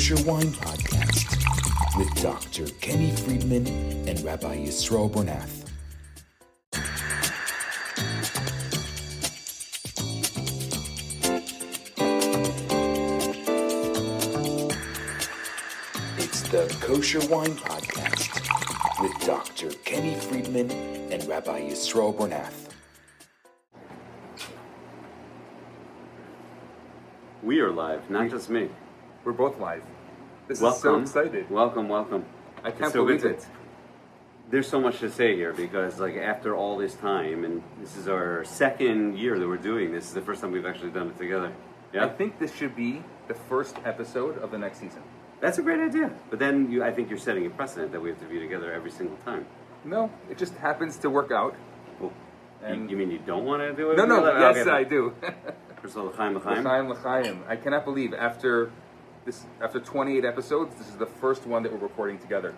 Kosher Wine Podcast with Dr. Kenny Friedman and Rabbi Yisroel Bernath. It's the Kosher Wine Podcast with Dr. Kenny Friedman and Rabbi Yisroel Bernath. We are live, not just me. We're both live. This Welcome. is so excited. Welcome. I can't It's so believe good it. There's so much to say here because, after all this time, and this is our second year that we're doing this. Is the first time we've actually done it together. Yeah, I think this should be the first episode of the next season. that's a great idea. But then I think you're setting a precedent that we have to be together every single time. No, it just happens to work out. Well, And- you mean you don't want to do it? No, Okay. yes, I do. First of all, l'chaim. L'chaim. I cannot believe after 28 episodes, this is the first one that we're recording together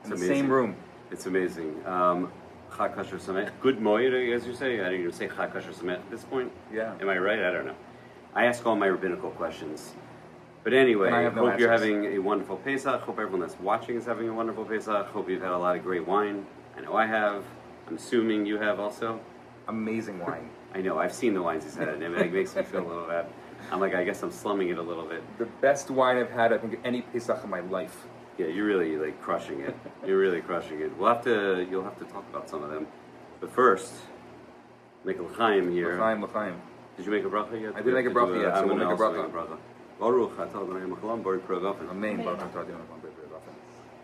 in the amazing. same room. It's amazing. Chag Kosher Sameach. Good Moed, as you say. I didn't even say Chag Kosher Sameach at this point. Yeah. Am I right? I don't know. I ask all my rabbinical questions. But anyway, And I I have no hope you're answers. having a wonderful Pesach. Hope everyone that's watching is having a wonderful Pesach. Hope you've had a lot of great wine. I know I have. I'm assuming you have also. Amazing wine. I know. I've seen the wines he's had, and it makes me feel a little bad. I guess I'm slumming it a little bit. The best wine I've had, I think, any Pesach in my life. Yeah, you're really crushing it. You're really crushing it. You'll have to talk about some of them. But first, make a l'chaim here. L'chaim. Did you make a bracha yet? I didn't make a bracha yet, so we'll make a bracha. Baruch atah Adonai Melech Baruch Progofen. Amen.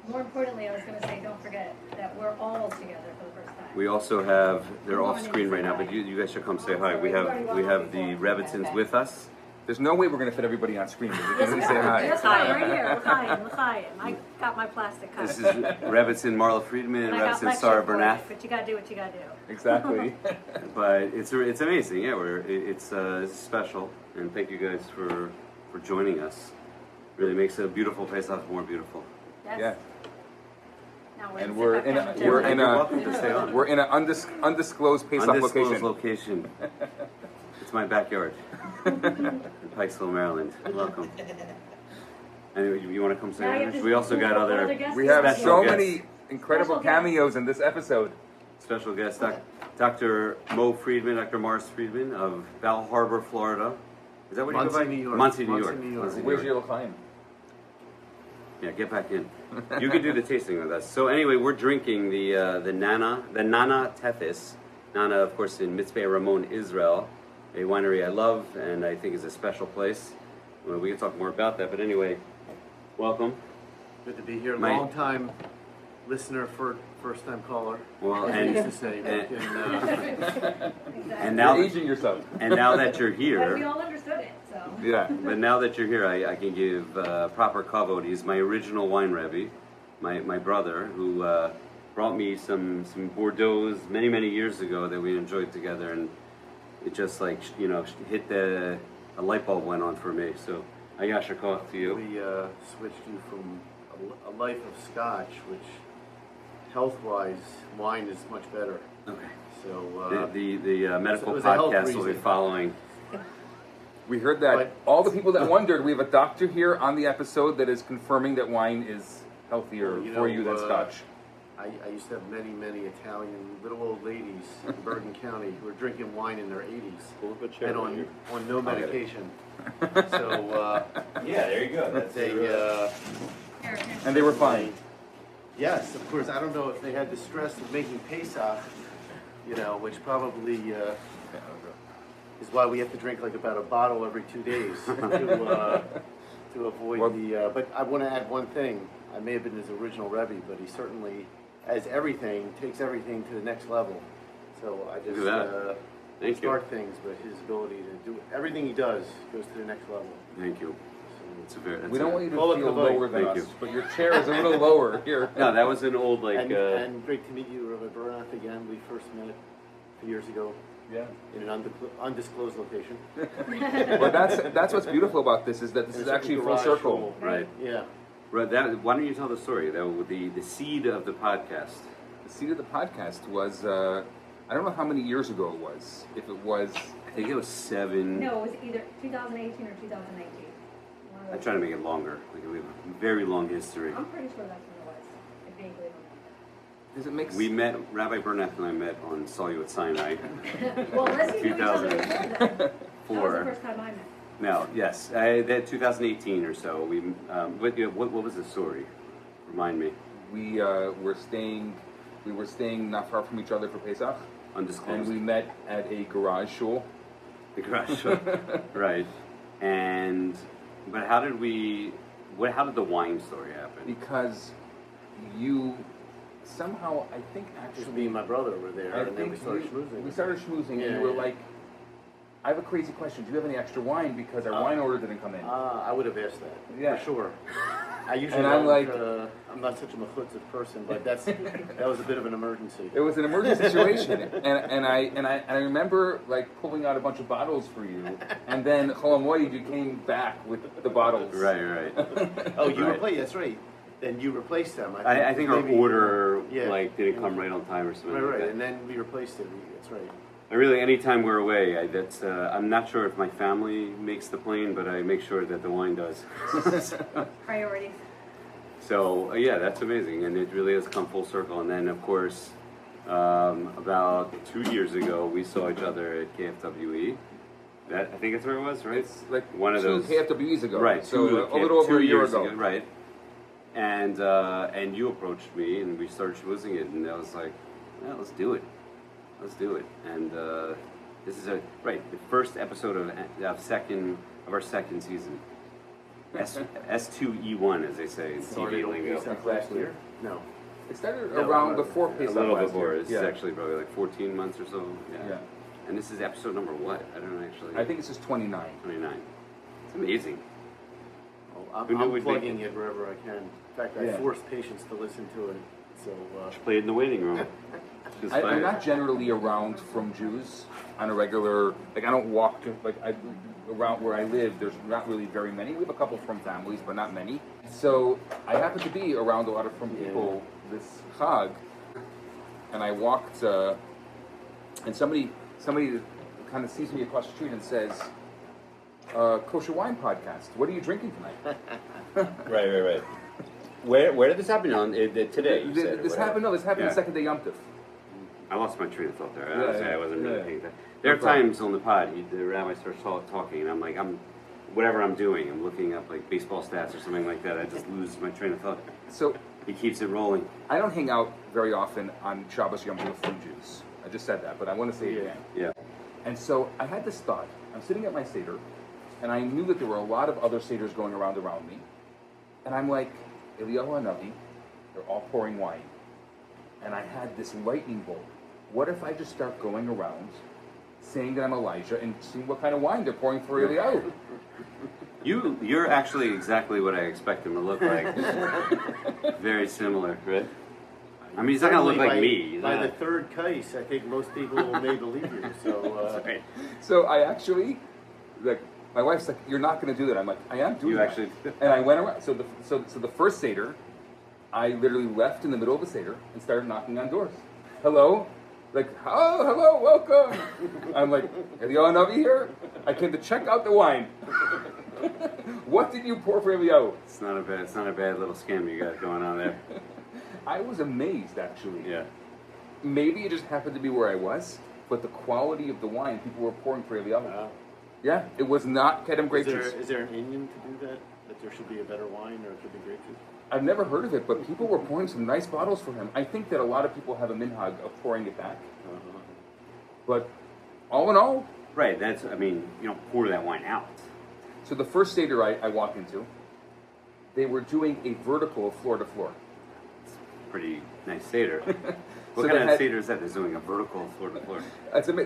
More importantly, I was going to say, don't forget that we're all together for the first time. We also have, they're off screen right now, but you guys should come say hi. We have the Rebbitons with us. There's no way we're going to fit everybody on screen. But we can say hi. That's fine, right here. L'chaim. I got my plastic cup. This is Rebbitson Marla Friedman and I got Rebbitson lecture Sarah for it, Bernath. but you got to do what you got to do. Exactly. But it's amazing. Yeah, it's special, and thank you guys for joining us. Really makes a beautiful Pesach more beautiful. Yes. Yeah. Now And we're in welcome to stay on. We're in an undisclosed Pesach Undisclosed location. It's my backyard in Pikesville, Maryland. Welcome. Anyway, you want to come say Now you hi? have to We also got other other guests. We have Special so guests. many incredible Special guests. cameos in this episode. special guests. Dr. Mo Friedman, Dr. Morris Friedman of Bal Harbor, Florida. Is that what you go by? Muncie, New York. Muncie, New Muncie, York. New York. Muncie, New Where's York. your l'chaim? Yeah, get back in. You can do the tasting with us. So anyway, we're drinking the Nana Tethys. Nana, of course, in Mitzpe, Ramon, Israel, a winery I love and I think is a special place. Well, we can talk more about that, but anyway, welcome. Good to be here. My- Long time listener, first time caller. Well, as I and- used to say. back in, And You're now, aging yourself. and now that you're But we here, all understood it, so. Yeah. but now that you're here, I can give proper kavod. He's my original wine rebbe, my brother, who brought me some Bordeaux many years ago that we enjoyed together, and it just hit a light bulb went on for me. So I yasher koach to you. we switched you from a life of scotch, which health-wise, wine is much better. Okay. So The medical it was a health podcast will be reason. following. We heard that. But- All the people that wondered, we have a doctor here on the episode that is confirming that wine is healthier Well, you for know, you than scotch. I used to have many Italian little old ladies in Bergen County who were drinking wine in their 80s and on no medication. So Yeah, there you go. they And they were fine. yes, of course. I don't know if they had the stress of making Pesach, which probably is why we have to drink like about a bottle every 2 days to avoid Well- But I want to add one thing. I may have been his original Rebbe, but he certainly, as everything, takes everything to the next level. So I just Look at that. Thank you. start things, but his ability to do everything he does goes to the next level. Thank you. So, That's We don't want you to Full of feel kavod. lower than Thank us, you. but your chair is a little lower here. No, that was an old and great to meet you, Rabbi Bernath, again. We first met a few years ago Yeah. in an undisclosed location. Well, that's what's beautiful about this is that this is actually full Garage circle. full. right. Yeah. Right. Why don't you tell the story? That was the seed of the podcast. The seed of the podcast was I don't know how many years ago it was. If it was I think it was 7. No, it was either 2018 or 2019. I try to make it longer. Like we have a very long history. I'm pretty sure that's when it was. I vaguely remember. Does it make We met, Rabbi Bernath and I met on Saw You at Sinai. Well, unless you knew each other before then. That was the 2004. first time I met. No, yes, that 2018 or so. What was the story? Remind me. we were staying not far from each other for Pesach, Undisclosed. and we met at a garage shul. The garage show. Right. But how did the wine story happen? Because you somehow, I think Just actually, me and my brother were there, I and then think we started schmoozing. we started schmoozing, Yeah, and you were yeah. like, I have a crazy question. Do you have any extra wine? Because our wine order didn't come in. I would have asked that, Yeah. for sure. I usually And I'm don't, like- I'm not such a mechutziv person, but that was a bit of an emergency. It was an emergency situation, and I remember like pulling out a bunch of bottles for you, and then Hamoed, you came back with the bottles. Right. Oh, you Right. replaced, that's right. Then you replaced them. I think our maybe- order Yeah. didn't come right on time or something. Right, like that. and then we replaced it, that's right. I really, anytime we're away, I'm not sure if my family makes the plane, but I make sure that the wine does. Priorities. So yeah, that's amazing, and it really has come full circle. And then, of course, about 2 years ago, we saw each other at KFWE. I think that's where it was, right? It's like One of two those KFWs ago, right? So two- a little over 2 a year years ago, right? And you approached me, and we started schmoozing it, and I was like, "Yeah, let's do it. And this is the first episode of our second season. S2E1, as they say in TV lingo. Pesach last year? No. It started No, around no, before A Pesach little last before. year. This is actually probably like 14 months or so. Yeah. And this is episode number what? I don't know actually. I think this is 29. 29. It's amazing. Oh, Who knew I'm we'd plugging make it wherever I can. In fact, I Yeah. force patients to listen to it. So, Play it in the waiting room. Just play I'm it. not generally around from Jews on a regular. Like I don't walk to around where I live. There's not really very many. We have a couple from families, but not many. So I happen to be around a lot of from people this Chag, and I walked, and somebody kind of sees me across the street and says, "Kosher Wine Podcast. What are you drinking tonight?" Right. Where did this happen? Today? You said, This happened. No, this happened the second day Yom Tov. I lost my train of thought there. Yeah, I wasn't really yeah. paying attention. There are times on the pod, the rabbi starts talking, and I'm like, whatever I'm doing, I'm looking up like baseball stats or something like that. I just lose my train of thought. So He keeps it rolling. I don't hang out very often on Shabbos Yom Tov from Jews. I just said that, but I want to say it again. Yeah. And so I had this thought. I'm sitting at my Seder, and I knew that there were a lot of other Seders going around me. And I'm like, Eliyahu Hanavi, they're all pouring wine. And I had this lightning bolt. What if I just start going around saying that I'm Elijah and seeing what kind of wine they're pouring for Eliyahu? You're actually exactly what I expect him to look like. Very similar, right? I mean, he's not gonna look like me. He's By not- the third case, I think most people may believe you. So, Right. So I actually, like, my wife's like, "You're not going to do that." I'm like, "I am doing You that." actually- And I went around. So the first Seder, I literally left in the middle of the Seder and started knocking on doors. Hello? Like, "Oh, hello, welcome." I'm like, "Eliyahu Navi here? I came to check out the wine." What did you pour for Eliyahu? It's not a bad little scam you got going on there. I was amazed, actually. Yeah. Maybe it just happened to be where I was, but the quality of the wine people were pouring for Eliyahu. Yeah, it was not Kedem grape juice. is there an Indian to do that? That there should be a better wine, or it could be grape juice? I've never heard of it, but people were pouring some nice bottles for him. I think that a lot of people have a minhag of pouring it back. But all in all, Right. You don't pour that wine out. so the first Seder I walked into, they were doing a vertical of floor to floor. Pretty nice Seder. What So kind they of had- Seder is that? They're doing a vertical floor to floor.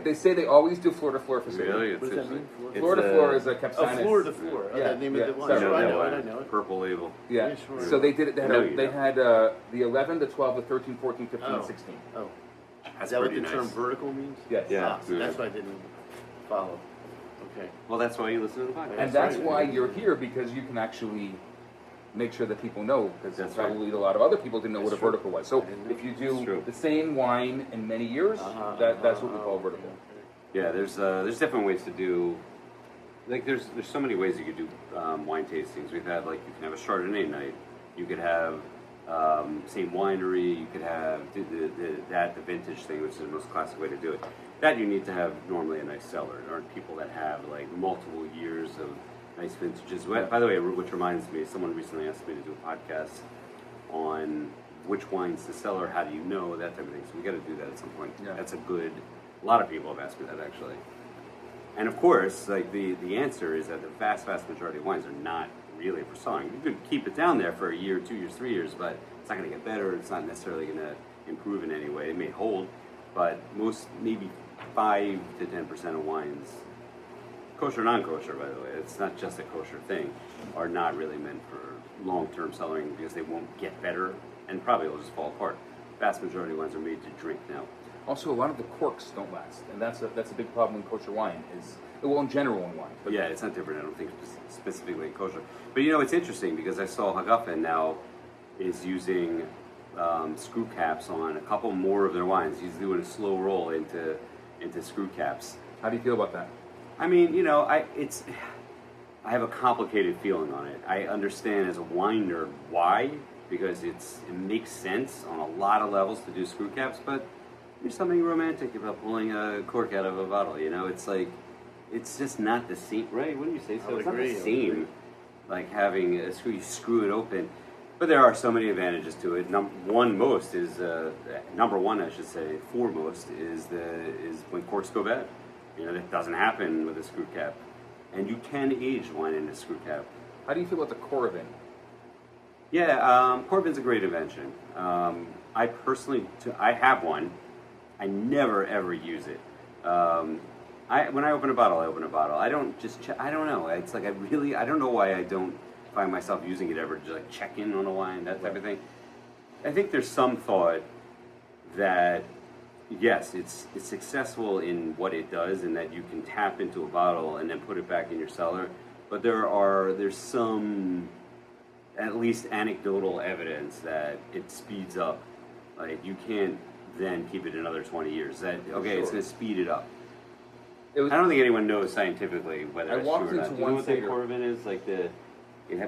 They say they always do floor to floor for Seder. Really? What does that mean? Floor to floor is a Oh, capsanis. floor to floor. Oh, Yeah, the name yeah, of the wine. sorry. Sure, I know that it. wine. I know it. Purple label. Yeah. Yeah, sure. So they did it. No, you They don't. had the 11, the 12, the 13, 14, 15, Oh. and 16. Oh, That's is that what pretty the term nice. vertical means? Yes. Yeah. So that's why I didn't follow. Okay. Well, that's why you listen to the podcast. And that's right. why you're here, because you can actually make sure that people know, because That's probably a lot of other people didn't know what a That's true. vertical was. So I didn't know. if you It's do true. the same wine in many years, that's what we call vertical. Yeah, there's different ways to do like there's so many ways you could do wine tastings. We've had like you can have a Chardonnay night. You could have same winery. You could have the vintage thing, which is the most classic way to do it. That you need to have normally a nice cellar. There aren't people that have like multiple years of nice vintages. By the way, which reminds me, someone recently asked me to do a podcast on which wines to cellar, how do you know, that type of thing. So we got to do that at some point. Yeah. That's a lot of people have asked me that actually. And of course, like the answer is that the vast majority of wines are not really for selling. You could keep it down there for a year, 2 years, 3 years, but it's not going to get better. It's not necessarily going to improve in any way. It may hold, but most, maybe 5 to 10% of wines, kosher, non-kosher, by the way, it's not just a kosher thing, are not really meant for long-term cellaring because they won't get better and probably will just fall apart. Vast majority of wines are made to drink now. Also, a lot of the corks don't last, and that's a big problem in kosher wine. In general in wine. But yeah, it's not different. I don't think specifically in kosher. But it's interesting because I saw Hagafen now is using screw caps on a couple more of their wines. He's doing a slow roll into screw caps. How do you feel about that? I mean, I have a complicated feeling on it. I understand as a wine nerd why, because it makes sense on a lot of levels to do screw caps, but there's something romantic about pulling a cork out of a bottle. It's like, it's just not the same, right? Wouldn't you say so? It's not the same, like having a screw, you screw it open. But there are so many advantages to it. Number one, I should say, foremost is when corks go bad. That doesn't happen with a screw cap, and you can age wine in a screw cap. How do you feel about the Coravin? Yeah, Coravin's a great invention. I personally, I have one. I never ever use it. When I open a bottle, I open a bottle. I don't just I don't know. It's like I don't know why I don't find myself using it ever, just like check in on a wine, that type of thing. I think there's some thought that yes, it's successful in what it does, and that you can tap into a bottle and then put it back in your cellar. But there's some at least anecdotal evidence that it speeds up. Like you can't then keep it another 20 years. It's going to speed it up. I don't think anyone knows scientifically whether it's true or not. Do you know what that Coravin is? Like it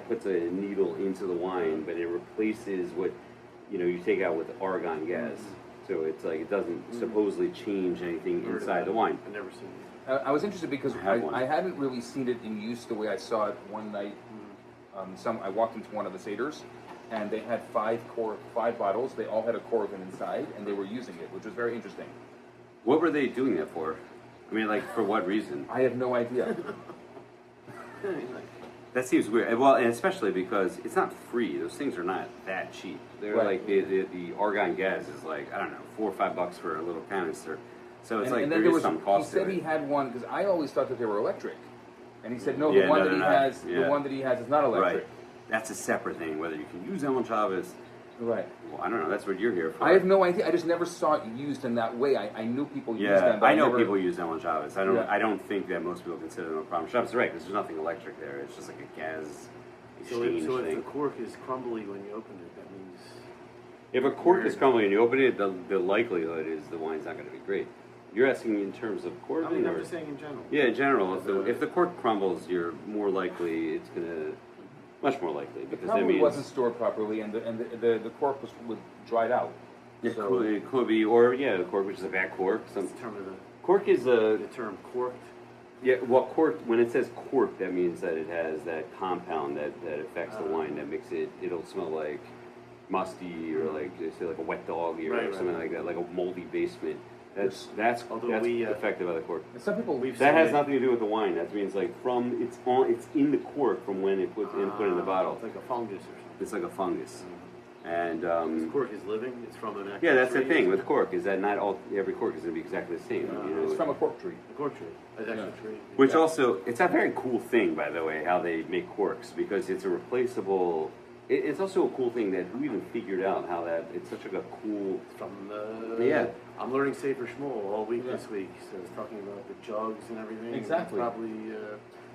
puts a needle into the wine, but it replaces what you take out with argon gas. So it's like it doesn't supposedly change anything inside the wine. I've never seen it. I was interested because I hadn't really seen it in use the way I saw it one night. I walked into one of the Seders, and they had 5 bottles. They all had a Coravin inside, and they were using it, which was very interesting. What were they doing that for? I mean, like, for what reason? I have no idea. That seems weird. Well, and especially because it's not free. Those things are not that cheap. They're like the argon gas is like, I don't know, $4 or $5 for a little canister. So it's and there is some cost to it. He said he had one because I always thought that they were electric, and he said no, the one that he has is not electric. Right. That's a separate thing. Whether you can use Ellen Chavez. Right. Well, I don't know. That's what you're here for. I have no idea. I just never saw it used in that way. I knew people used them. But I know people use Ellen Chavez. I don't think that most people consider them a problem. Chavez is right because there's nothing electric there. It's just like a gas exchange So if thing. the cork is crumbly when you open it, that means... If a cork is crumbly and you open it, the likelihood is the wine's not going to be great. You're asking in terms of cork? I'm just saying in general. Yeah, in general. If the cork crumbles, you're more likely it's going to... Much more likely, because that means... It wasn't stored properly, and the cork was dried out. Yeah, so it could be, or the cork, which is a bad cork. Cork is the term corked. Yeah, well, cork, when it says cork, that means that it has that compound that affects the wine, that makes it'll smell like musty, or like, they say like a wet dog, or something like that, like a moldy basement. That's affected by the cork. And some people that has nothing to do with the wine. That means like it's in the cork from when it put in the bottle. It's like a fungus or something. It's like a fungus. And this cork is living. It's from an actual that's tree, the thing with cork, is that not every cork is going to be exactly the same. It's from a cork tree. A cork tree. It's actually a tree. Which also, it's a very cool thing, by the way, how they make corks, because it's a replaceable. It's also a cool thing that who even figured out how that it's such a cool. From the I'm learning Sefer Shmuel all week this week. So it's talking about the jugs and everything. Exactly. Probably.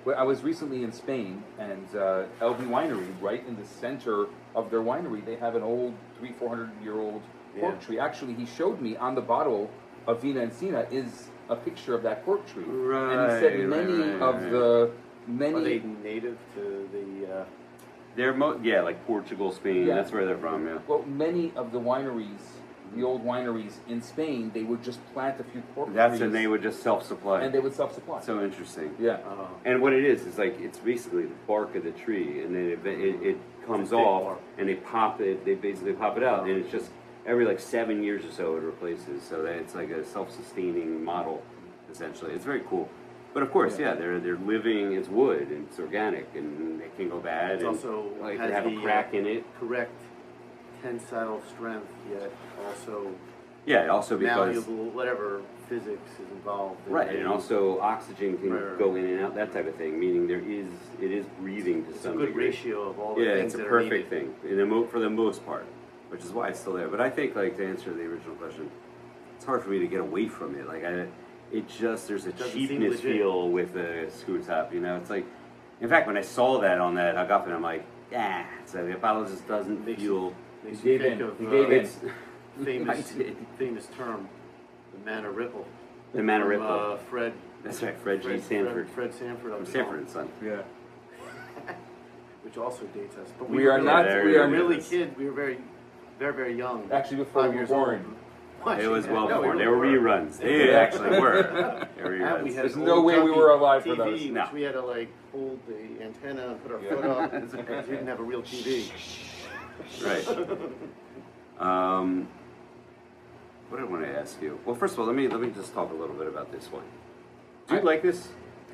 Well, I was recently in Spain, and LV Winery, right in the center of their winery, they have an old 300-400-year-old cork tree. Actually, he showed me on the bottle of Vina Encina is a picture of that cork tree. Right. And he said many of many. Are they native to the? They're like Portugal, Spain. Yeah. That's where they're from. Yeah. Well, many of the wineries, the old wineries in Spain, they would just plant a few cork That's trees, and they would just self-supply. and they would self-supply. So interesting. Yeah. And what it is like it's basically the bark of the tree, and then it comes It's a big off, bark. and they pop it. They basically pop it out, and it's just every like 7 years or so it replaces. So that it's like a self-sustaining model, essentially. It's very cool. But of course, yeah, they're living. It's wood and it's organic, and it can go bad. It's and also like has they have the, a crack in it. correct tensile strength, yet also Yeah, also because malleable, whatever physics is involved. in right, it. and also oxygen can Right. go in and out, that type of thing. Meaning it is breathing to It's a some good degree. ratio of all the Yeah, things it's a that are perfect needed. thing for the most part, which is why it's still there. But I think, like, to answer the original question, it's hard for me to get away from it. Like, there's a Doesn't seem cheapness legit. feel with the screw top. You know, it's like, in fact, when I saw that on that Agafen, I'm like, so the bottle just doesn't Makes feel. Makes You you gave think in. of You gave in. It's famous, I did. famous term, the mana ripple. the mana From, ripple. Fred. That's right, Fred G. Sanford. Fred Sanford. From Sanford and Son. Yeah. Which also dates us. But We are were not- really- we are really not- kid. We were very, very, very young. Actually, before 5 we were years born. old. Watching It was that. well No, we before. They really were reruns. They actually were. They were And we reruns. had There's an no old way we junky were alive for TV, those. which No. we had to like hold the antenna and put our foot up because we didn't have a real TV. Right. What did I want to ask you? Well, first of all, let me just talk a little bit about this one. Do you like this?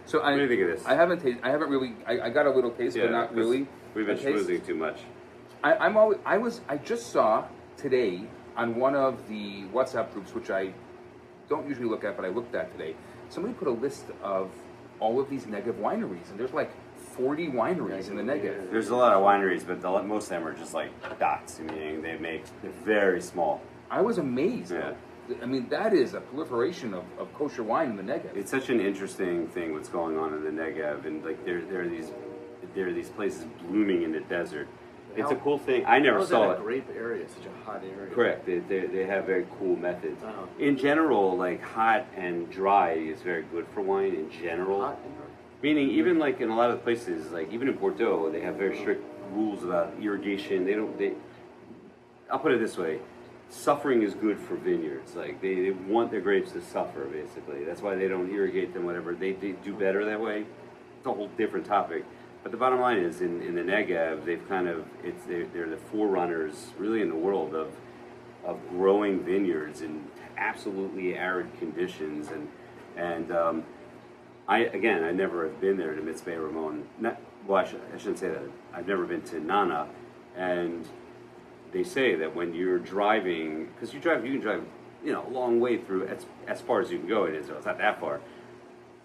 So What do you think of this? I haven't tasted. I haven't really. I got a little taste, but not really. We've been a taste. schmoozing too much. I just saw today on one of the WhatsApp groups, which I don't usually look at, but I looked at today. Somebody put a list of all of these Negev wineries, and there's like 40 wineries in the Negev. There's a lot of wineries, but most of them are just like dots, meaning they're very small. I was amazed. Yeah. I mean, that is a proliferation of kosher wine in the Negev. It's such an interesting thing what's going on in the Negev, and like there are these places blooming in the desert. It's a cool thing. I never How is saw that it. a grape area? Such a hot area. Correct. They have very cool methods. Uh-huh. In general, like hot and dry is very good for wine in general. Hot and dry. Meaning, even like in a lot of places, like even in Bordeaux, they have very strict rules about irrigation. I'll put it this way: suffering is good for vineyards. Like they want their grapes to suffer, basically. That's why they don't irrigate them. Whatever they do better that way. It's a whole different topic. But the bottom line is, in the Negev, they're the forerunners, really, in the world of growing vineyards in absolutely arid conditions. And I never have been there to Mitzpe Ramon. I shouldn't say that. I've never been to Nana, and they say that when you're driving, because you can drive, a long way through as far as you can go in Israel. It's not that far.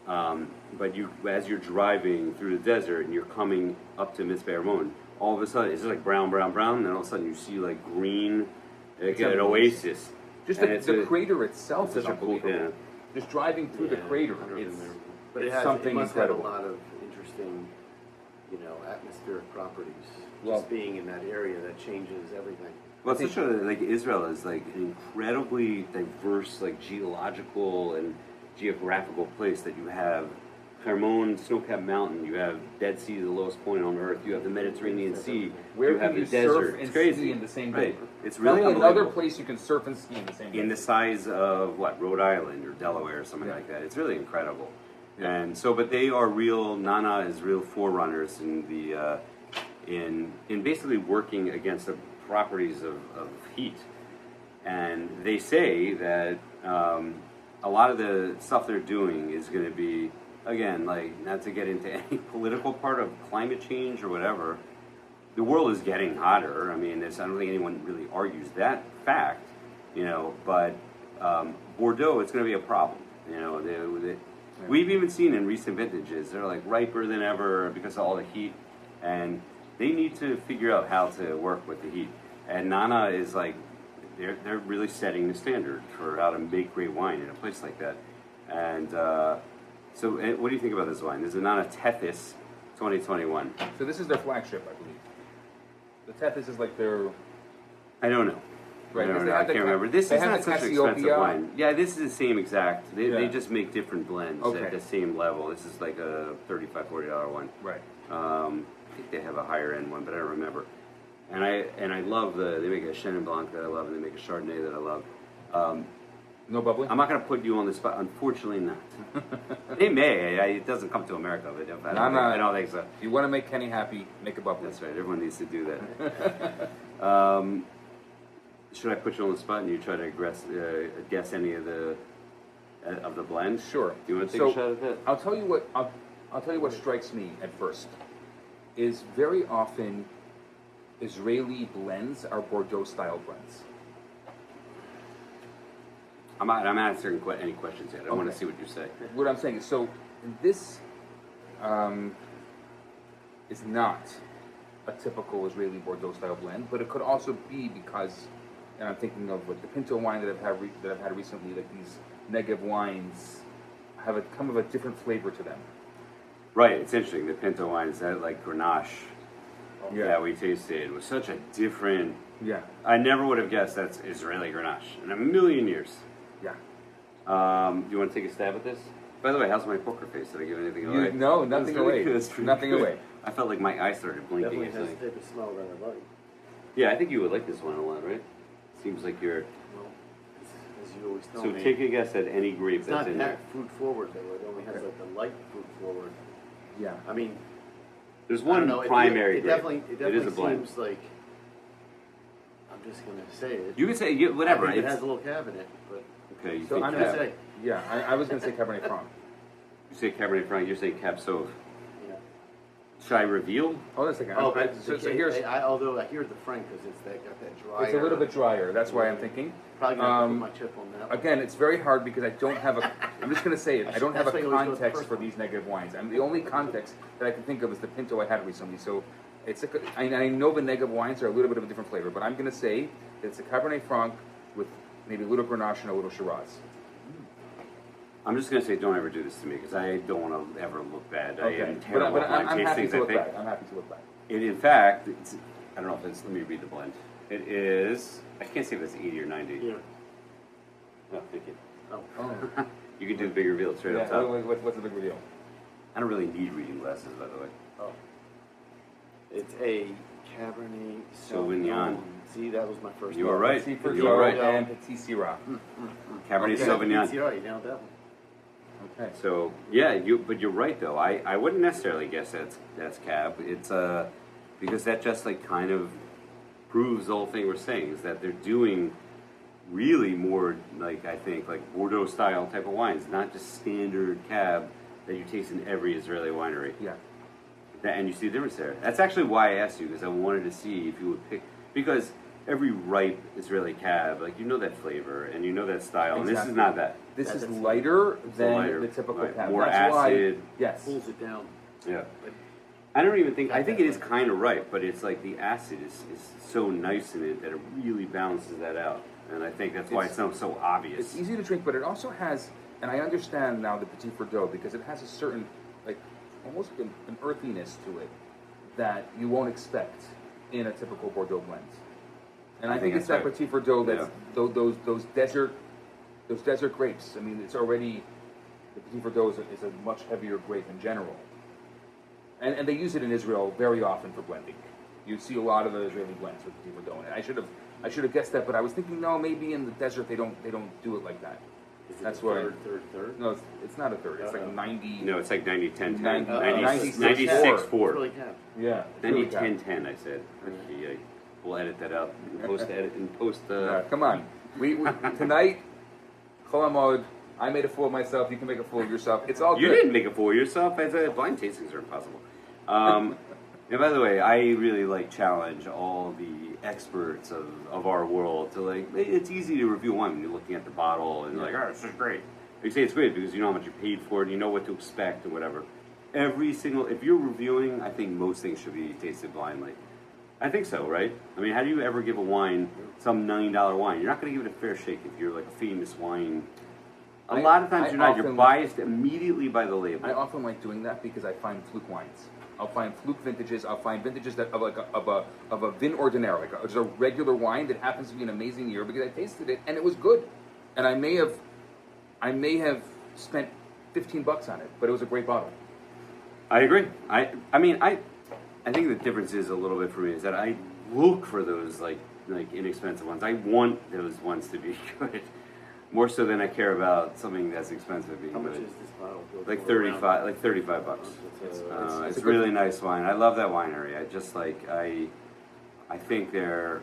But as you're driving through the desert and you're coming up to Mitzpe Ramon, all of a sudden it's just like brown, and then all of a sudden you see like green, like an oasis. Just And the crater itself is such a cool unbelievable. thing. Just driving through the crater, I've never been it's there. But it's it something must incredible. have a lot of interesting, atmospheric properties. Well- Just being in that area, that changes everything. Well, it's such like Israel is like an incredibly diverse, like geological and geographical place that you have Ramon, snow-capped mountain, you have Dead Sea, the lowest point on Earth, you have the Mediterranean Sea, Where you have can the you desert. surf It's and crazy. ski in the same day? Right. It's really Tell me another unbelievable. place you can surf and ski in the same day. In the size of Rhode Island or Delaware or something like that. It's really incredible. And so, but they are real. Nana is real forerunners in the in basically working against the properties of heat. And they say that a lot of the stuff they're doing is going to be, again, like, not to get into any political part of climate change or whatever. The world is getting hotter. I mean, I don't think anyone really argues that fact, but Bordeaux, it's going to be a problem. We've even seen in recent vintages, they're like riper than ever because of all the heat, and they need to figure out how to work with the heat. And Nana is like, they're really setting the standard for how to make great wine in a place like that. And so, what do you think about this wine? This is a Nana Tethys 2021. So this is their flagship, I believe. The Tethys is like their... I don't know. right? I don't know. I can't remember. This is not such an expensive wine. Yeah, this is the same exact. They just make different blends at the same level. This is like a $35, $40 one. Right. I think they have a higher end one, but I don't remember. And I love they make a Chenin Blanc that I love, and they make a Chardonnay that I love. No bubbly? I'm not going to put you on the spot. Unfortunately, not. They may. It doesn't come to America, but I don't think so. If you want to make Kenny happy, make a bubbly. That's right. Everyone needs to do that. Should I put you on the spot and you try to guess any of the blends? Sure. Do you want to take a shot at that? I'll tell you what. I'll tell you what strikes me at first. Is very often Israeli blends are Bordeaux style blends. I'm not answering any questions yet. I want to see what you say. What I'm saying is, so this is not a typical Israeli Bordeaux style blend, but it could also be because, and I'm thinking of like the Pinto wine that I've had recently, like these Negev wines have kind of a different flavor to them. Right. It's interesting. The Pinto wines that like Grenache that we tasted was such a different. Yeah. I never would have guessed that's Israeli Grenache in a million years. Yeah. Do you want to take a stab at this? By the way, how's my poker face? Did I give anything away? No, nothing away. Nothing good. away. I felt like my eyes started blinking. Definitely has the type of smell that I like. Yeah, I think you would like this one a lot, right? Seems like you're... Well, as you always tell So me. take a guess at any grape It's that's not in there. packed fruit forward though. It only has like the light fruit forward. Yeah. I mean, There's I don't one know, primary it grape. definitely is a blend. seems like, I'm just gonna say it. You can say whatever. I think it has a little cab in it, but Okay, you So think I'm Cab. say. Yeah, I was going to say Cabernet Franc. You say Cabernet Franc, you're saying Cab Sauv. yeah. Should I reveal? Hold on a second. Oh, I- but so here's. although I hear the Frank because got that drier. It's a little bit drier. That's why I'm thinking. Probably gonna have to put my chip on that. Again, it's very hard because I don't have a. I'm just going to say it. I don't have a That's why you always go with the context first for one. these negative wines. And the only context that I can think of is the Pinto I had recently. So it's I know the negative wines are a little bit of a different flavor, but I'm going to say that it's a Cabernet Franc with maybe a little Grenache and a little Shiraz. I'm just going to say don't ever do this to me because I don't want to ever look bad. I am but terrible at I'm blind happy tastings, to I look think. back. I'm happy to look back. In fact, I don't know if it's, let me read the blend. It is, I can't say if it's 80 or 90. Yeah. No, thank you. Oh. You can do the big reveal it's right up top. What's the big reveal? I don't really need reading glasses, by the way. Oh. It's a Cabernet Sauvignon. See, that was my first You one. were right. Petit for You were right. and Petit Syrah. Cabernet Okay. Sauvignon. See, right, you nailed that one. Okay. So yeah, but you're right though. I wouldn't necessarily guess that's Cab. It's because that just like kind of proves the whole thing we're saying is that they're doing really more like I think like Bordeaux style type of wines, not just standard Cab that you taste in every Israeli winery. Yeah. And you see the difference there. That's actually why I asked you because I wanted to see if you would pick because every ripe Israeli Cab, like you know that flavor and you know that style, and this is Exactly. not that. This That's is a- lighter It's than lighter, the typical right. Cab. More That's acid. Why, yes. Pulls it down. Yeah. I don't even think. I think it is kind of ripe, but it's like the acid is so nice in it that it really balances that out, and I think that's why it's so obvious. It's easy to drink, but it also has, and I understand now the Petit Verdot because it has a certain, like, almost an earthiness to it that you won't expect in a typical Bordeaux blend. And I think it's that that's Petit Verdot that's Yeah. those desert grapes. I mean, it's already the Petit Verdot is a much heavier grape in general, and they use it in Israel very often for blending. You see a lot of the Israeli blends with Petit Verdot. And I should have guessed that, but I was thinking no, maybe in the desert they don't do it like that. Is it That's the why. third? No, it's not a third. It's like 90. No, it's like 90, 10, 10. 96, 96, It's 4. really Cab. Yeah. 90, 10, 10, I said. Okay, we'll edit that out and post Come on. We tonight, Chol Hamoed, I made a fool of myself. You can make a fool of yourself. It's all good. You didn't make a fool of yourself. I said blind tastings are impossible. And by the way, I really challenge all the experts of our world to it's easy to review wine when you're looking at the bottle and you're this is great. You say it's great because you know how much you paid for it and you know what to expect and whatever. If you're reviewing, I think most things should be tasted blindly. I think so, right? I mean, how do you ever give a wine some $9 wine? You're not going to give it a fair shake if you're like a famous wine A lot of times you're not. You're often- biased immediately by the label. I often like doing that because I find fluke wines. I'll find fluke vintages. I'll find vintages that of a vin ordinaire, like just a regular wine that happens to be an amazing year because I tasted it and it was good, and I may have spent $15 on it, but it was a great bottle. I agree. I think the difference is a little bit for me is that I look for those like inexpensive ones. I want those ones to be good. More so than I care about something that's expensive being How much good. is this bottle? Like 35, like $35. It's really nice wine. I love that winery. I just I think they're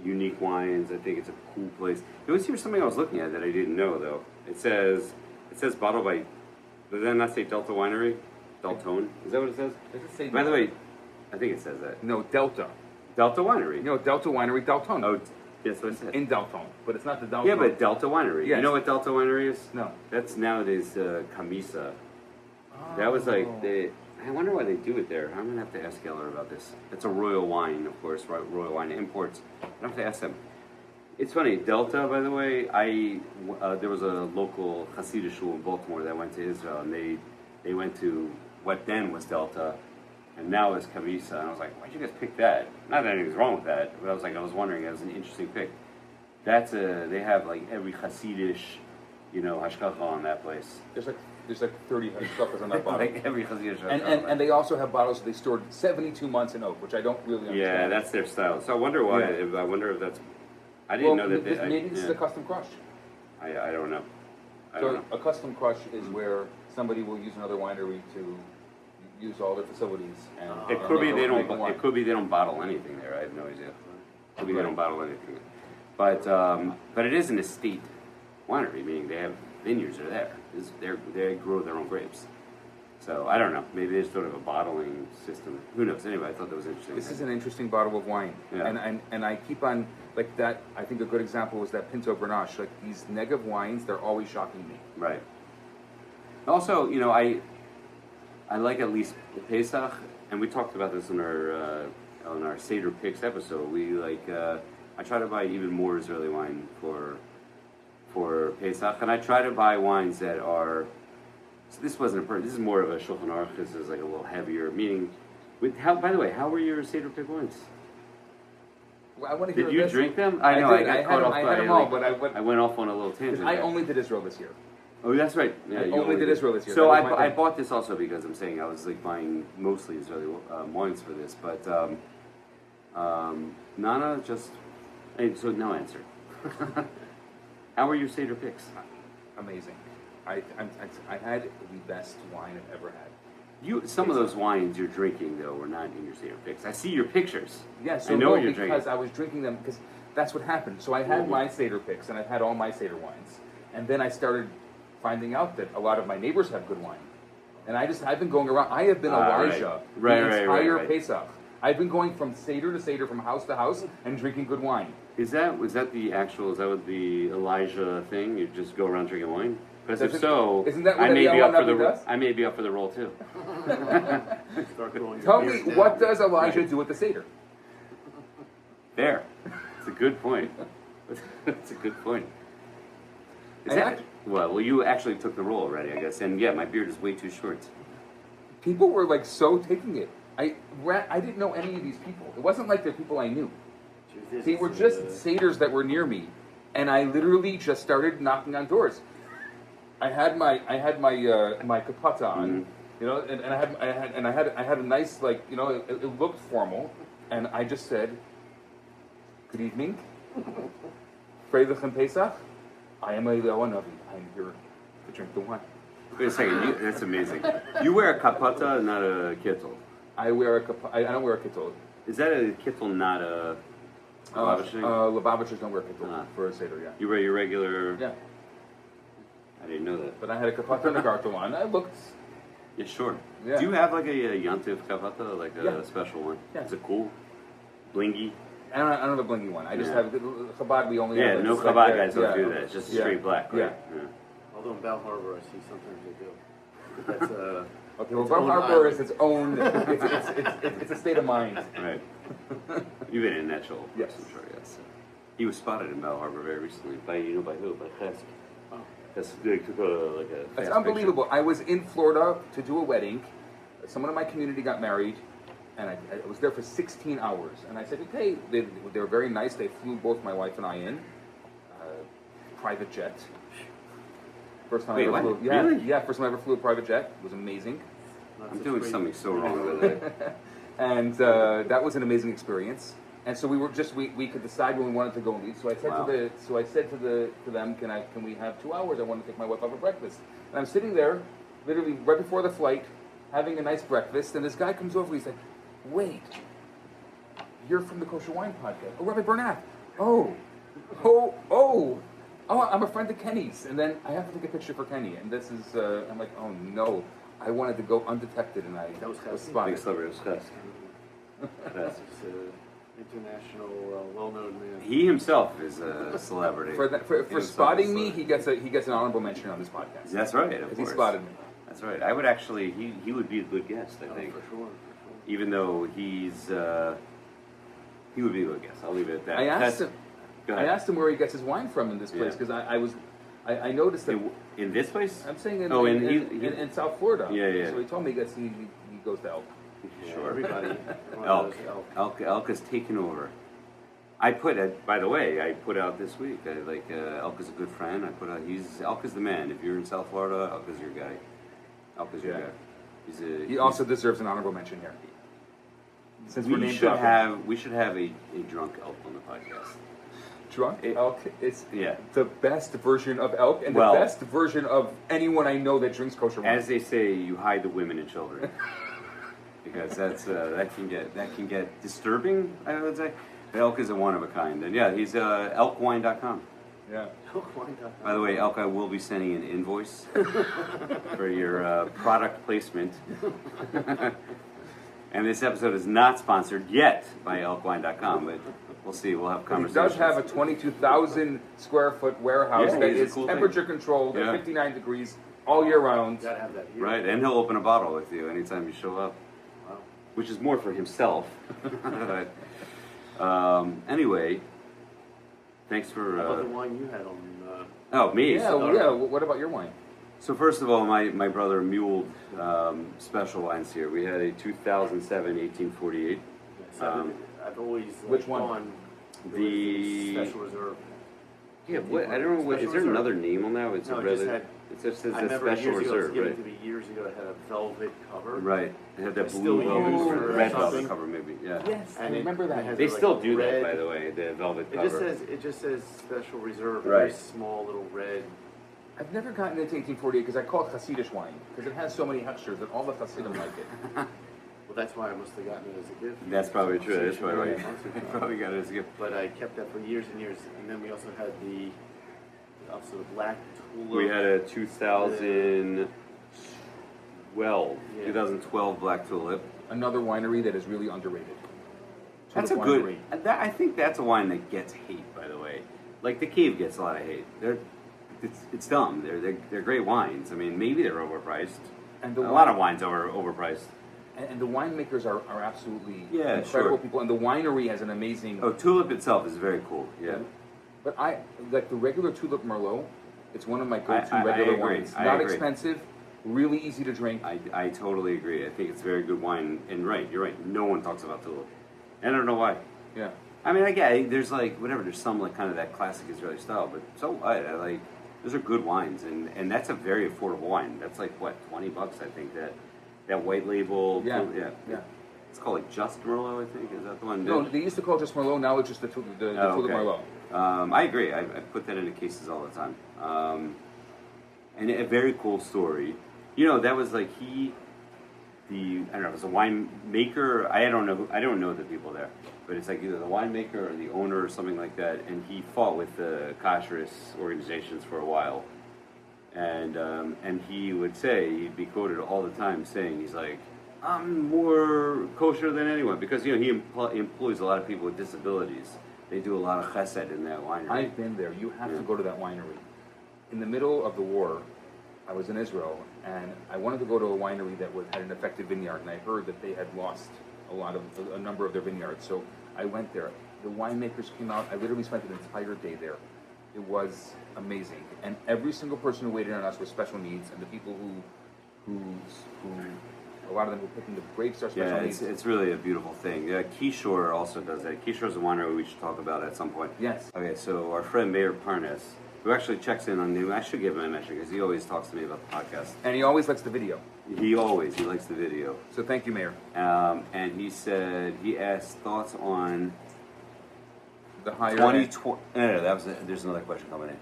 unique wines. I think it's a cool place. There was here something I was looking at that I didn't know though. It says bottle by. Does that not say Delta Winery? Deltone? Is that what it says? Does it say By the way, I think it says that. No, Delta. Delta Winery. No, Delta Winery, Deltone. Oh, that's what it said. In Deltone, but it's not the Deltone. Yeah, but Delta Winery. Yes. You know what Delta Winery is? No. That's nowadays Camisa. That was like I wonder why they do it there. I'm gonna have to ask Geller about this. It's a Royal Wine, of course. Right? Royal Wine imports. I have to ask them. It's funny. Delta, by the way. There was a local Hasidic shul in Baltimore that went to Israel, and they went to what then was Delta, and now is Camisa. And I was like, why'd you guys pick that? Not that anything's wrong with that, but I was wondering. It was an interesting pick. They have like every Hasidic, hashkacha on that place. There's like 30 stuffers on that bottle. Like every Hasidic hashkacha. And they also have bottles that they stored 72 months in oak, which I don't really understand. Yeah, that's their style. So I wonder why. Yeah. I wonder if that's. I didn't know that. Maybe this is a custom crush. I don't know. A custom crush is where somebody will use another winery to use all their facilities. And It could be make they a don't. wine. It could be they don't bottle anything there. I have no idea. It could be they don't bottle anything. But it is an estate winery, meaning they have vineyards are there. They grow their own grapes. So I don't know. Maybe there's sort of a bottling system. Who knows? Anyway, I thought that was interesting. This is an interesting bottle of wine, Yeah. and I keep on like that. I think a good example was that Pinto Grenache. Like these Negev wines, they're always shocking me. Right. Also, I like at least the Pesach, and we talked about this on our Seder Picks episode. I try to buy even more Israeli wine for Pesach, and I try to buy wines that are. So this wasn't this is more of a Shulchan Aruch. This is like a little heavier. Meaning, by the way, how were your Seder Pick wines? Well, I want to hear Did you this. drink them? I know. I did. got caught off. I had them all, but I went off on a little tangent. I there. only did Israel this year. Oh, that's right. Yeah, I you only did Israel this year. So That was my I thing. bought this also because I'm saying I was like buying mostly Israeli wines for this, but Nana just. So no answer. How were your Seder Picks? Amazing. I had the best wine I've ever had. Some of those wines you're drinking though were not in your Seder Picks. I see your pictures. Yeah, so I know no, what you're because drinking. I was drinking them because that's what happened. So I had my Seder picks and I've had all my Seder wines, and then I started finding out that a lot of my neighbors have good wine, and I've been going around. I have been Elijah Right, the entire right. Pesach. I've been going from Seder to Seder, from house to house, and drinking good wine. Was that what the Elijah thing? You just go around drinking wine? Because if so, isn't that what I may be up for Navi does? I may be up for the role too. Start growing your Tell me, beard down. what does Elijah do at the Seder? There, it's a good point. It's a good point. Well, you actually took the role already, I guess. And yeah, my beard is way too short. People were like so taking it. I didn't know any of these people. It wasn't like they're people I knew. They were just Seders that were near me, and I literally just started knocking on doors. I had my kapata on, and I had a nice it looked formal, and I just said, "Good evening, Friedman and Pesach. I am a Navi. I'm here to drink the wine." Wait a second, that's amazing. You wear a kapata, not a kittel. I wear a kapata. I don't wear a kittel. Is that a kittel, not a lavashing? Lubavitchers don't wear kittel Ah. for a Seder, yeah. You wear your regular. Yeah. I didn't know that. But I had a kapata and a gartel on. I looked. Yeah, sure. Yeah. Do you have like a Yantiv kapata, like a Yeah. special one? Yeah. Is it cool? Blingy? I don't have a blingy one. I just Yeah. have Chabad. We only Yeah, have no like Chabad that. guys don't Yeah. do that. It's just Yeah. straight black, right? Yeah. Although in Bell Harbor, I see sometimes they do. But that's Okay, well, its Bar own Harbor island. is its own. It's a state of mind. Right. You've been in that show, of course, Yes. I'm sure, yes. He was spotted in Bell Harbor very recently. By who? By Chesk. They took like a It's fast unbelievable. I was in Florida to do a wedding. Someone in my community got married, and I was there for 16 hours. And I said, okay, they were very nice. They flew both my wife and I in. Private jet. First time I ever flew. Yeah, Really? yeah, first time I ever flew a private jet. It was amazing. I'm doing something so wrong with it. And that was an amazing experience. And so we could decide when we wanted to go and leave. So I said to them, can we have 2 hours? I want to take my wife out for breakfast. And I'm sitting there, literally right before the flight, having a nice breakfast, and this guy comes over. He's like, "Wait, you're from the Kosher Wine Podcast? Oh, Rabbi Bernath. Oh, I'm a friend of Kenny's." And then I have to take a picture for Kenny, and this is I'm like, "Oh no." I wanted to go undetected, and I was spotted. Big celebrity was Chas. International, well-known man. He himself is a celebrity. For spotting me, he gets an honorable mention on this podcast. That's right, of Because course. he spotted me. That's right. I would actually, he would be a good guest, I think. For sure. Even though he would be a good guest. I'll leave it at that. I asked him. Go I ahead. asked him where he gets his wine from in this place because I noticed that. In this place? I'm saying in South Florida. Yeah. So he told me he goes to Elk. Sure. Everybody. Elk has taken over. By the way, I put out this week. Elk is a good friend. I put out. Elk is the man. If you're in South Florida, Elk is your guy. Elk is your guy. He also deserves an honorable mention here. Since we're we named should dropping. we should have a drunk Elk on the podcast. Drunk Elk is Yeah. the best version of Elk and the best version of anyone I know that drinks kosher wine. As they say, you hide the women and children. Because that can get disturbing, I would say. But Elk is a one of a kind, and yeah, he's elkwine.com. Yeah. By the way, Elk, I will be sending an invoice for your product placement. And this episode is not sponsored yet by elkwine.com, but we'll see. We'll have He conversations. does have a 22,000 square foot warehouse Yeah, that it's a is cool temperature thing. controlled Yeah. at 59 degrees all year round. Gotta have that here. Right, and he'll open a bottle with you anytime you show up. Wow. Which is more for himself. Anyway, thanks for. How about the wine you had on? Me. Yeah, what about your wine? So first of all, my brother muled special wines here. We had a 2007 1848. I've always Which one? gone The Special Reserve. Yeah, what I don't know. What is there Special another name on that? It's No, a it just rather. had- It just says I a remember special years ago, it was reserve, given right? to me years ago. It had a velvet cover. Right. It had that It's blue still velvet used or for red something. velvet cover, maybe. Yeah. Yes, I And remember it that. has They like still a do that, red- by the way. The velvet It cover. just says Special Reserve. Right. Very small little red. I've never gotten into 1848 because I call it Hasidish wine because it has so many hechshers that all the Hasidim like it. Well, that's why I must have gotten it as a gift. That's probably true. That's probably Yeah, right. months ago. You probably got it as a gift. But I kept that for years and years. And then we also had the black tulip. We had a 2012 Yeah. 2012 Black Tulip. Another winery that is really underrated. That's a Tulip good. Winery. I think that's a wine that gets hate. By the way, like the Cave gets a lot of hate. It's dumb. They're great wines. I mean, maybe they're overpriced. And A lot of wines are overpriced. And the winemakers are absolutely Yeah, incredible sure. people. And the winery has an amazing. Oh, Tulip itself is very cool. Yeah. But I like the regular Tulip Merlot. It's one of my go-to I regular agree. wines. I Not agree. expensive, really easy to drink. I totally agree. I think it's very good wine. And right, you're right. No one talks about Tulip. I don't know why. Yeah. I mean, I get it. There's like whatever. There's some like kind of that classic Israeli style, but so what? I like those are good wines, and that's a very affordable wine. That's like what $20, I think. That white label. Yeah. Yeah. It's called like Just Merlot, I think. Is that the one? No, they used to call it just Merlot. Now it's just the Tulip okay. Merlot. I agree. I put that into cases all the time. And a very cool story. You know, that was like I don't know, it was a winemaker. I don't know the people there, but it's like either the winemaker or the owner or something like that. And he fought with the kashrist organizations for a while. And he would say, he'd be quoted all the time saying, he's like, I'm more kosher than anyone, because he employs a lot of people with disabilities. They do a lot of chesed in that winery. I've been there. You have to go to that winery. In the middle of the war, I was in Israel, and I wanted to go to a winery that had an effective vineyard, and I heard that they had lost a number of their vineyards. So I went there. The winemakers came out. I literally spent an entire day there. It was amazing, and every single person who waited on us with special needs, and the people who a lot of them who picking the grapes are special needs. It's really a beautiful thing. Kosher also does that. Kosher is a winery we should talk about at some point. Yes. Okay, so our friend Mayor Parnas, who actually checks in on me, I should give him a mention because he always talks to me about the podcast. And he always likes the video. He likes the video. So thank you, Mayor. And he said he asked thoughts on The higher 2020. No, there's another question coming in.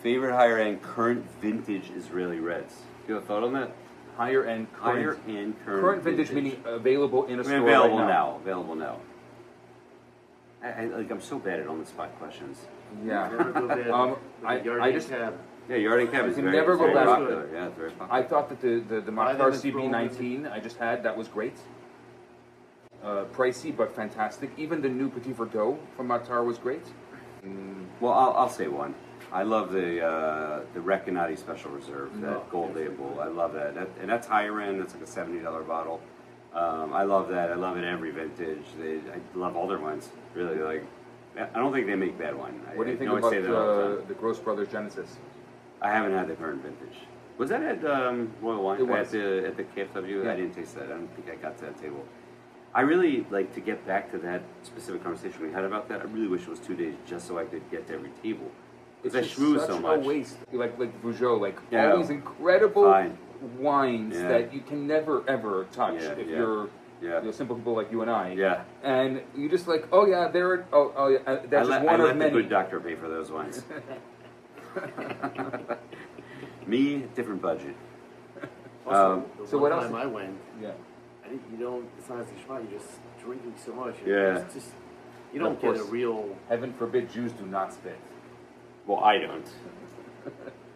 Favorite higher end current vintage Israeli reds. Do you have a thought on that? higher end current vintage meaning available in a store available right now. Available now. I'm so bad at on the spot questions. Yeah. I just have. Yeah, yard and cab is can very, never go very back. popular. Yeah, it's very popular. I thought that the Why Makar then it's CB19 I just had, that was great. Pricey, but fantastic. Even the new Petit Verdot from Makar was great. Well, I'll say one. I love the Recanati Special Reserve, that gold label. I love that. And that's higher end. That's like a $70 bottle. I love that. I love it every vintage. I love all their wines. Really, like, I don't think they make bad wine. What do you think I about say that all the time. the Gross Brothers Genesis? I haven't had the current vintage. Was that at Royal Wine? It was. At the KFW? Yeah. I didn't taste that. I don't think I got to that table. I really like to get back to that specific conversation we had about that. I really wish it was 2 days just so I could get to every table. Because I It's schmooze such so much. a waste. Like Vougeot, like Yeah. all these incredible Fine. wines Yeah. that you can never ever touch Yeah, if yeah. you're Yeah. simple people like you and I. Yeah. And you just like, oh yeah, there. Oh yeah, that's I just let, one I of let the many. good doctor pay for those wines. Me, different budget. Also, the so one what time else? I went, Yeah. you don't. It's not as much. You're just drinking so much. Yeah. It's just, you Of don't get a course. real. Heaven forbid Jews do not spit. Well, I don't.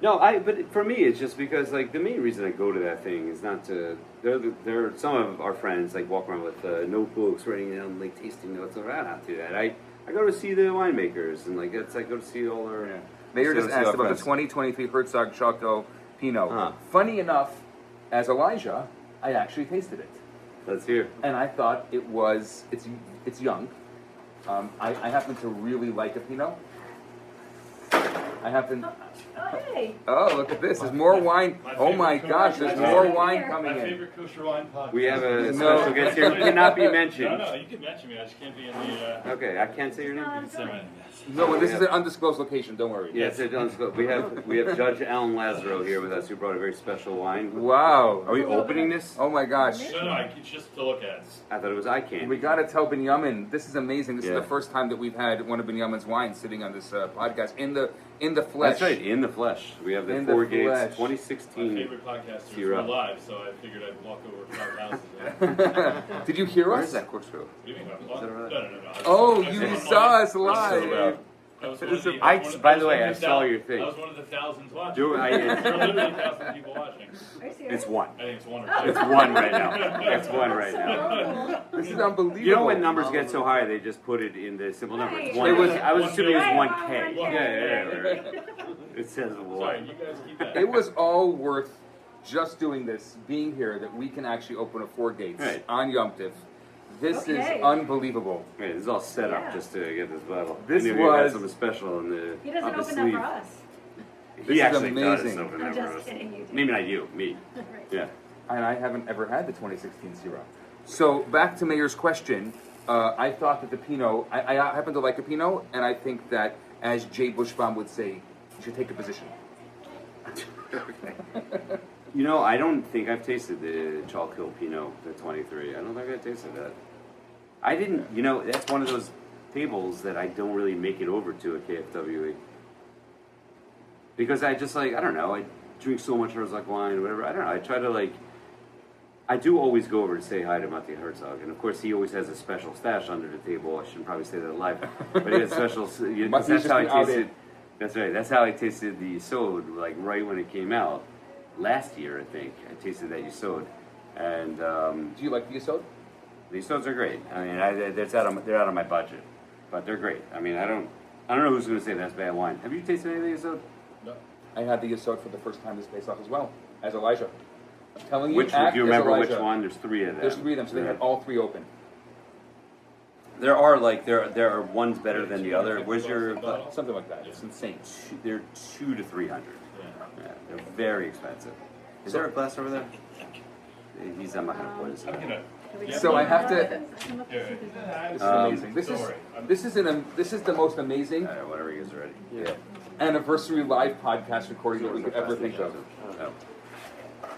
No, but for me, it's just because, like, the main reason I go to that thing is not to. There are some of our friends, like, walk around with notebooks, writing down, like, tasting notes. I don't do that. I go to see the winemakers, and, like, I go to see all our. Yeah. Mayor see just our asked about the friends. 2023 Herzog Chateau Pinot. Huh. Funny enough, as Elijah, I actually tasted it, Let's hear. and I thought it's young. I happen to really like a Pinot. I happen. Oh, hey. Oh, look at this! There's more wine. Oh my gosh! There's more wine coming My in. favorite Kosher Wine Podcast. We have a No. special guest here who cannot be mentioned. No, you can mention me. I just can't be in the. Okay, I can't say your name. No, I'm Say my fine. name, yes. No, but this is an undisclosed location. Don't worry. Yes, it does. We have Judge Alan Lazaro here with us, who brought a very special wine. Wow. Are we opening this? Oh my gosh. No, it's just to look at. I thought it was eye candy. We gotta tell Binyamin, this is amazing. This Yeah. is the first time that we've had one of Binyamin's wines sitting on this podcast in the flesh. That's right, in the flesh. We have the In the Four Gates flesh. My 2016. favorite podcast is Syrah. live, so I figured I'd walk over 5 houses. Did you hear Where us? is that corkscrew? What do you mean? Is that right? No. Oh, I you saw saw mine. us live. I was one of the- I- was one of- by was the one way, of I the saw thou- your thing. I was one of the thousands watching. Do I- There are literally 1,000 people watching. Are you serious? It's one. I think it's one or It's two. one right now. It's one right now. Oh. This is unbelievable. You know when numbers get so high, they just put it in the simple number. It's Right. one. It was- I was assuming it was Right, 1K. 1K. Yeah. Right. It says Sorry, one. you guys keep that. It was all worth just doing this, being here, that we can actually open a Four Gates Right. on Yom Tiv. This Okay. is unbelievable. Right, this is all set up Yeah. just to get this bottle. This I knew we had was- something special in the He doesn't up his open sleeve. that for us. This He is actually amazing. does open I'm that for just us. kidding, you do. Maybe not you, me. Right. Yeah. And I haven't ever had the 2016 Syrah. So back to Mayor's question, I thought that the Pinot, I happen to like a Pinot, and I think that, as Jay Bushbaum would say, you should take a position. You know, I don't think I've tasted the Chol Pinot, the 23. I don't think I tasted that. I didn't, you know, that's one of those tables that I don't really make it over to at KFWE. Because I just like, I don't know, I drink so much Herzog wine, whatever, I don't know, I try to like, I do always go over to say hi to Matti Herzog, and of course he always has a special stash under the table. I shouldn't probably say that live, but he has special. Matti's That's just how I been outed. tasted. That's right. That's how I tasted the Yisod, like right when it came out last year. I think I tasted that Yisod, and Do you like the Yisod? the Yisods are great. I mean, they're out of my budget, but they're great. I mean, I don't know who's going to say that's bad wine. Have you tasted any of the Yisod? No. I had the Yisod for the first time this Pesach as well, as Elijah. I'm telling you, Which? Do act you as remember which Elijah. one? There's three of them. There's three of them, so they had all three open. There are there are ones better than the other. Where's your Something like that. It's insane. They're 200 to 300. Yeah, they're very expensive. Is there a glass over there? I'm not gonna pour this. So I have to. Here. This is amazing. This is the most amazing Whatever you guys are ready. Yeah. anniversary live podcast recording that we could ever think of. Oh.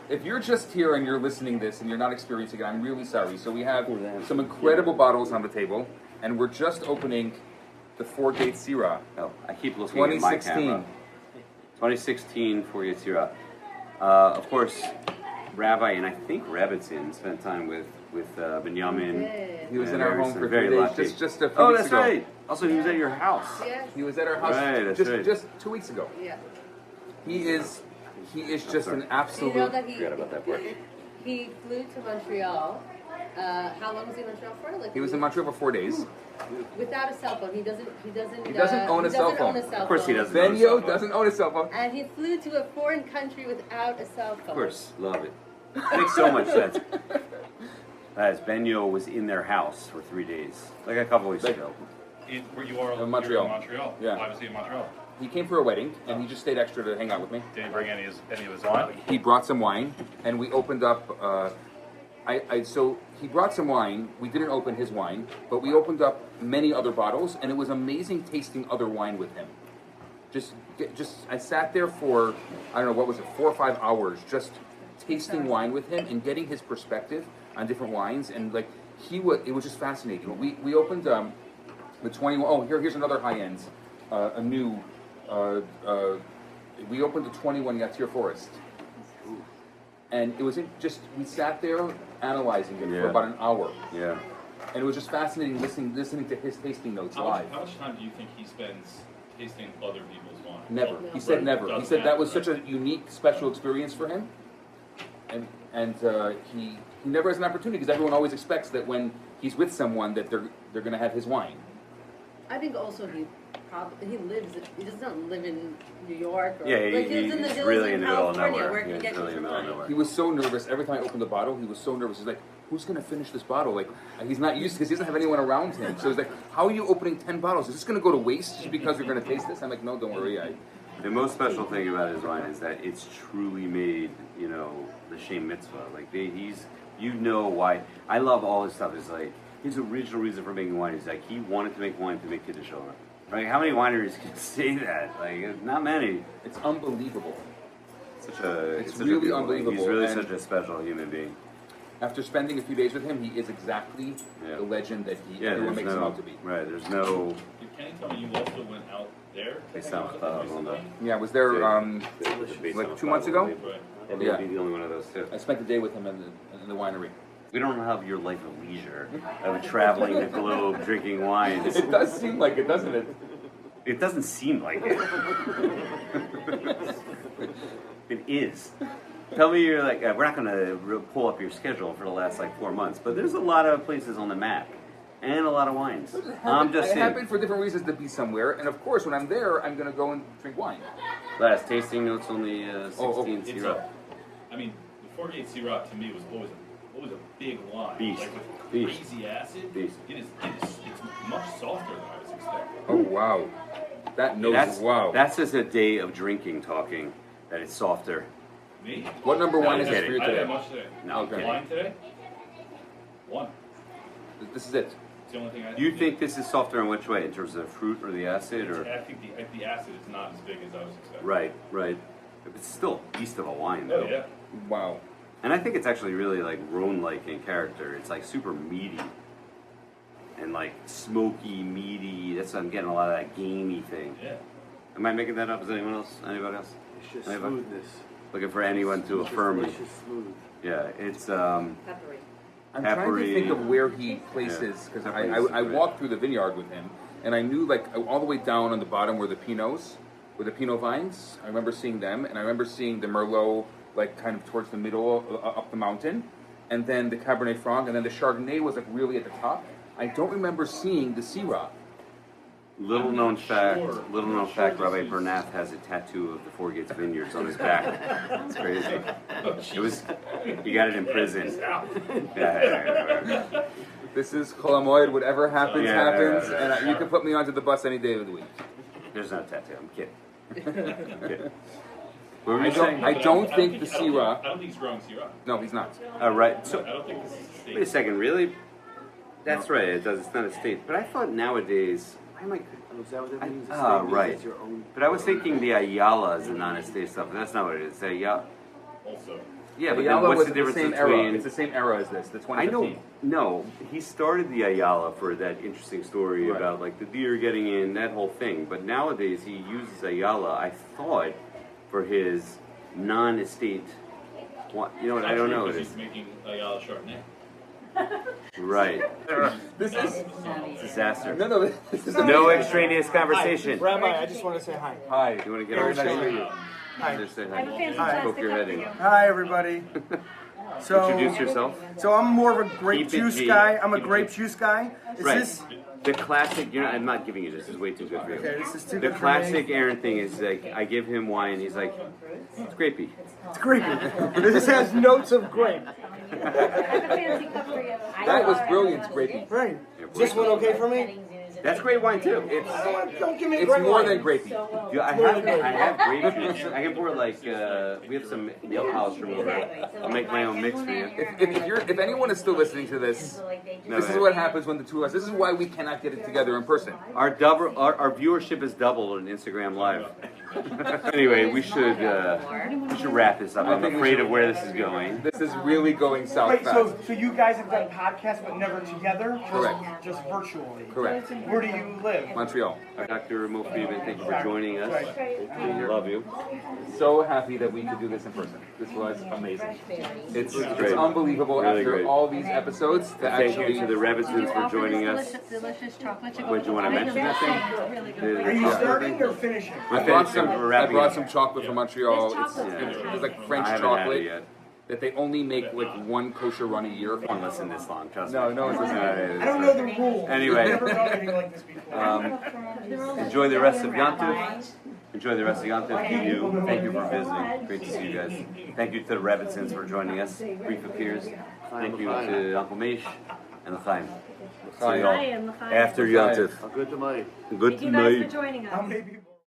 If you're just here and you're listening to this and you're not experiencing it, I'm really sorry. So we have some incredible bottles on the table, and we're just opening the 4-Gate Syrah. Oh, I keep looking at my 2016. camera. 2016 for Yetzirah. Of course, Rabbi and I think Rebbitzin spent time with Benjamin. He was in our home for 3 very days, lucky. just a few Oh, weeks that's ago. right. Also, he was at your house. Yes. He was at our house Right, that's just right. just 2 weeks ago. Yeah. He is just an You absolute. know that Forgot about that part. he flew to Montreal. How long was he in Montreal for? Like He was in Montreal for 4 days. without a cell phone. He doesn't own a cell phone. Of course he doesn't. Benio doesn't own a cell phone. And he flew to a foreign country without a cell phone. Of course, love it. Makes so much sense. As Benio was in their house for 3 days, like a couple weeks ago. Where you are In Montreal. you're in Montreal. Yeah. Why was he in Montreal? He came for a wedding, and he just stayed extra to hang out with me. Did he bring any of his wine? He brought some wine, and we opened up. So he brought some wine. We didn't open his wine, but we opened up many other bottles, and it was amazing tasting other wine with him. I sat there for I don't know what was it, 4 or 5 hours, just tasting wine with him and getting his perspective on different wines, and like it was just fascinating. We opened the 21. Oh, here's another high end, a new. We opened the 21 Yatir Forest, and it was we sat there analyzing it for about an hour, Yeah. and it was just fascinating listening to his tasting notes live. How much time do you think he spends tasting other people's wine? Never. He said never. He said that was such a unique, special experience for him, and he never has an opportunity because everyone always expects that when he's with someone that they're going to have his wine. I think also he doesn't live in New York. Or, Yeah, like, he lives in the he's hills really in the middle of California, nowhere. Where he Yeah, can he's get really in the middle of wine. nowhere. He was so nervous. Every time I opened the bottle, he was so nervous. He's like, who's going to finish this bottle? Like, he's not used because he doesn't have anyone around him. So he's like, how are you opening 10 bottles? Is this going to go to waste just because you're going to taste this? I'm like, no, don't worry. The most special thing about his wine is that it's truly made, the Shem Mitzvah. Like, why. I love all his stuff. It's like, his original reason for making wine is like, he wanted to make wine to make Kiddush Olam. Right? How many wineries can say that? Like, not many. It's unbelievable. It's It's such a really beautiful- unbelievable, He's really and- such a special human being. After spending a few days with him, he is exactly the legend that everyone makes him out to be. Right, there's no... Did Kenny tell me you also went out there? Based on the... Yeah, I was there Based on like 2 months ago. Right. And Yeah. he'll be the only one of those too. I spent the day with him in the winery. We don't have your life of leisure, of traveling the globe, drinking wines. It does seem like it, doesn't it? It doesn't seem like it. It is. Tell me you're like, we're not going to pull up your schedule for the last 4 months, but there's a lot of places on the map and a lot of wines. I'm just I saying. happen for different reasons to be somewhere, and of course, when I'm there, I'm going to go and drink wine. Last tasting notes on the 16th It's Syrah. the 4-Gate Syrah to me was always a big wine. Beast. Like with Beast. crazy acid. Beast. It's much softer than I was expecting. Oh, wow. That knows, wow. That's just a day of drinking talking, that it's softer. Me? What number wine is this for you I didn't today? have much today. No, I'm Okay. kidding. Wine today? One. This is it. It's the only thing I You think this is softer in which way? In terms of the fruit or the acid? Or I think the acid is not as big as I was expecting. Right. It's still a beast of a wine, though. Oh, yeah. Wow. And I think it's actually really Rhone-like in character. It's super meaty and smoky, meaty. That's I'm getting a lot of that gamey thing. Yeah. Am I making that up? Is anyone else? Anybody else? It's just Anybody? smoothness. Looking for anyone to It's affirm me. delicious smooth. Yeah, it's Peppery. I'm trying Peppery. to think of where he places, because I walked through the vineyard with him, and I knew all the way down on the bottom were the Pinot vines. I remember seeing them, and I remember seeing the Merlot kind of towards the middle up the mountain, and then the Cabernet Franc, and then the Chardonnay was really at the top. I don't remember seeing the Syrah. little known fact. Rabbi Bernath has a tattoo of the 4 Gates Vineyards on his back. It's crazy. He got it in prison. Yeah. This is Chol Hamoed. Whatever happens, Yeah, happens. right. And you can put me onto the bus any day of the week. There's no tattoo. I'm kidding. I'm kidding. What were I you don't- saying? I don't think the Syrah- I don't think he's growing Syrah. No, he's not. Right. So I don't think this is the state. wait a second. Really? That's right. It does. It's not a state. But I thought nowadays. Why am I? Oh, is that what that means? Ah, It's right. your own. But I was thinking the Ayala is a non-estate stuff. But that's not what it is. The Ayala. Also, Yeah, but Ayala then what's was the difference same between? era. It's the same era as this, the I 2015. know. No, he started the Ayala for that interesting story Right. about like the deer getting in, that whole thing. But nowadays he uses Ayala, I thought, for his non-estate. You know what? I don't know. He's making Ayala Chardonnay. Right. This is Disaster. no. This is No extraneous conversation. Rabbi, I just want to say hi. Hi. You want to get on Very nice to meet you. Hi. Just say I have a fancy hi. plastic Poke your cup head for in. you. Hi, everybody. Introduce yourself. So I'm more of a grape Keep it juice G. guy. I'm a Keep it grape G. juice guy. Is Right. this The classic, I'm not giving you this. This is way too good for you. okay? This is too The good classic for me. Aaron thing is like, I give him wine, he's like, it's grapey. It's grapey. This has notes of grape. I have a fancy cup for you. That was brilliant, grapey. Right. Is this one okay for me? That's great wine too. Don't give me It's grape more wine. than grapey. Yeah, I have grape juice. I can pour like, we have some nail polish remover. I'll make my own mix for you. If anyone is still listening to this, No, this is what happens when the two of us. This is why we cannot get it together in person. Our viewership is doubled on Instagram Live. Anyway, we should wrap this up. I'm afraid of where this is going. This is really going south Wait, fast. so you guys have done podcasts but never together? Correct. Just virtually. Correct. Where do you live? Montreal. Dr. Ramon Friedman, thank you for joining us. Love you. So happy that we could do this in person. This was amazing. It's great. unbelievable Really after great. all these episodes to Thank you actually. to the Rebbitzins for joining us. Delicious chocolate chip. Would you want to mention that thing? Are you starting or finishing? I brought some. We're I wrapping brought up. some chocolate from Montreal. It's like French I haven't had it chocolate yet. that they only make like one kosher run a year. Don't listen this long, trust me. No, no one's listening. I don't know the rules. Anyway. I've never done anything like this before. Enjoy the rest of Yontif. Enjoy the rest of Yontif. Thank you for visiting. Great to see you guys. Thank you to the Rebbitzins for joining us. Brief appears. Thank you to Uncle Mesh and the Chaim. See you all I am the fine. after Yontif. Good to my. Good Thank you night. guys for joining us. How many people?